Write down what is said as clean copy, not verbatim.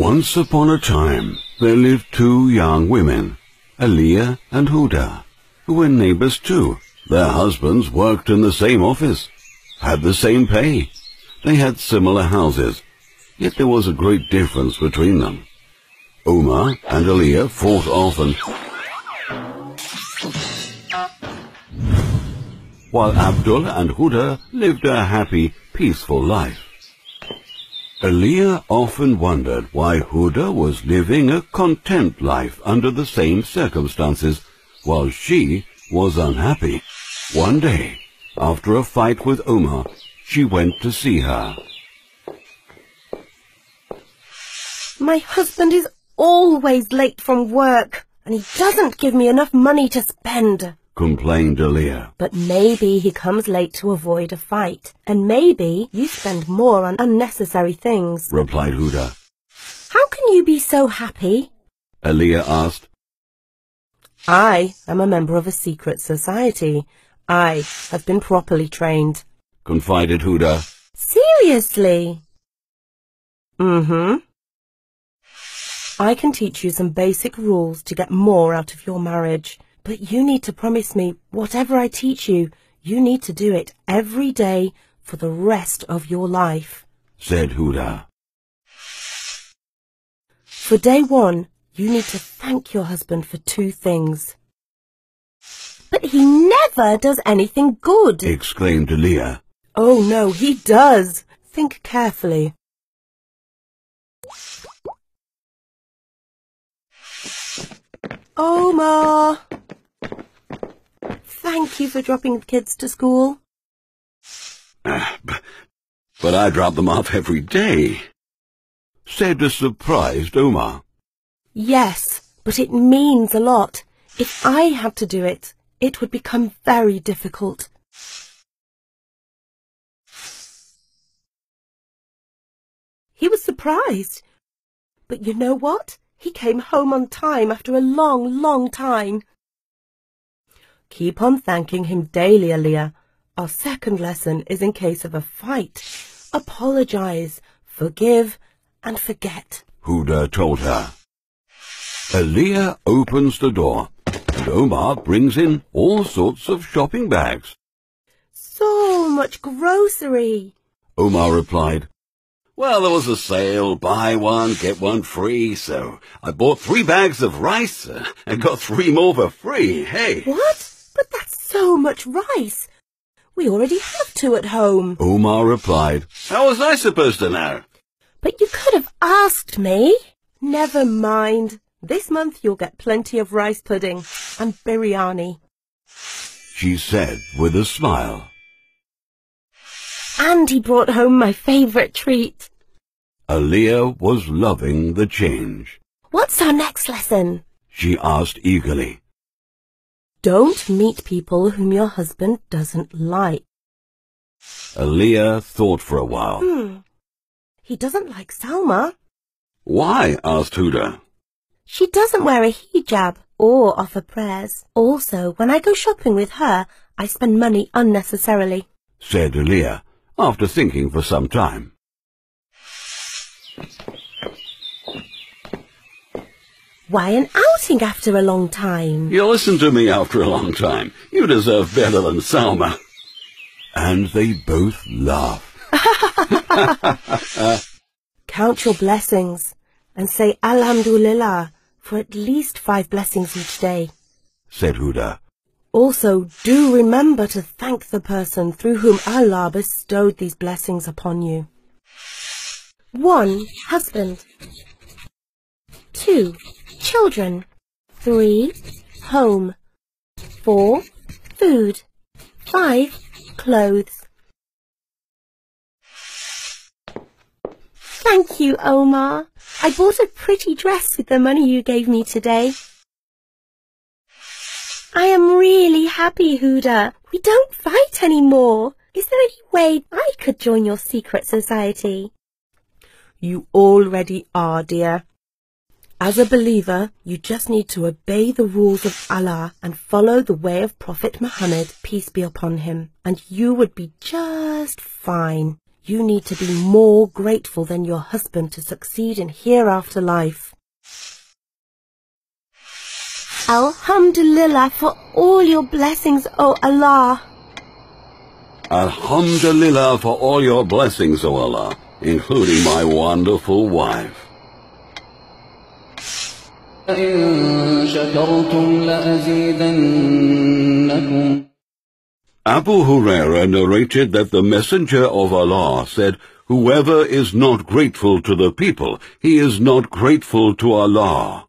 Once upon a time, there lived two young women, Aliyah and Huda, who were neighbors too. Their husbands worked in the same office, had the same pay. They had similar houses, yet there was a great difference between them. Omar and Aliyah fought often, while Abdul and Huda lived a happy, peaceful life. Aliyah often wondered why Huda was living a content life under the same circumstances, while she was unhappy. One day, after a fight with Omar, she went to see her. My husband is always late from work, and he doesn't give me enough money to spend, complained Aliyah. But maybe he comes late to avoid a fight, and maybe you spend more on unnecessary things, replied Huda. How can you be so happy? Aliyah asked. I am a member of a secret society. I have been properly trained, confided Huda. Seriously? I can teach you some basic rules to get more out of your marriage. But you need to promise me, whatever I teach you, you need to do it every day for the rest of your life, said Huda. For day one, you need to thank your husband for 2 things. But he never does anything good, exclaimed Aliyah. Oh no, he does. Think carefully. Omar! Thank you for dropping the kids to school. But I drop them off every day, said a surprised Omar. Yes, but it means a lot. If I had to do it, it would become very difficult. He was surprised. But you know what? He came home on time after a long, long time. Keep on thanking him daily, Aliyah. Our second lesson is in case of a fight. Apologize, forgive, and forget, Huda told her. Aliyah opens the door, and Omar brings in all sorts of shopping bags. So much grocery, Omar replied. Well, there was a sale, buy one, get one free, so I bought 3 bags of rice and got 3 more for free, hey. What? But that's so much rice. We already have 2 at home, Omar replied. How was I supposed to know? But you could have asked me. Never mind. This month you'll get plenty of rice pudding and biryani, she said with a smile. And he brought home my favourite treat. Aliyah was loving the change. What's our next lesson? She asked eagerly. Don't meet people whom your husband doesn't like. Aliyah thought for a while. He doesn't like Salma. Why? Asked Huda. She doesn't wear a hijab or offer prayers. Also, when I go shopping with her, I spend money unnecessarily, said Aliyah, after thinking for some time. Why an outing after a long time? You listen to me after a long time. You deserve better than Salma. And they both laughed. Count your blessings and say Alhamdulillah for at least 5 blessings each day, said Huda. Also, do remember to thank the person through whom Allah bestowed these blessings upon you. 1. Husband. 2. Children. 3. Home. 4. Food. 5. Clothes. Thank you, Omar. I bought a pretty dress with the money you gave me today. I am really happy, Huda. We don't fight anymore. Is there any way I could join your secret society? You already are, dear. As a believer, you just need to obey the rules of Allah and follow the way of Prophet Muhammad, peace be upon him, and you would be just fine. You need to be more grateful than your husband to succeed in hereafter life. Alhamdulillah for all your blessings, O Allah. Alhamdulillah for all your blessings, O Allah, including my wonderful wife. إن شكرتم لأزيدنكم. Abu Huraira narrated that the Messenger of Allah said, "Whoever is not grateful to the people, he is not grateful to Allah."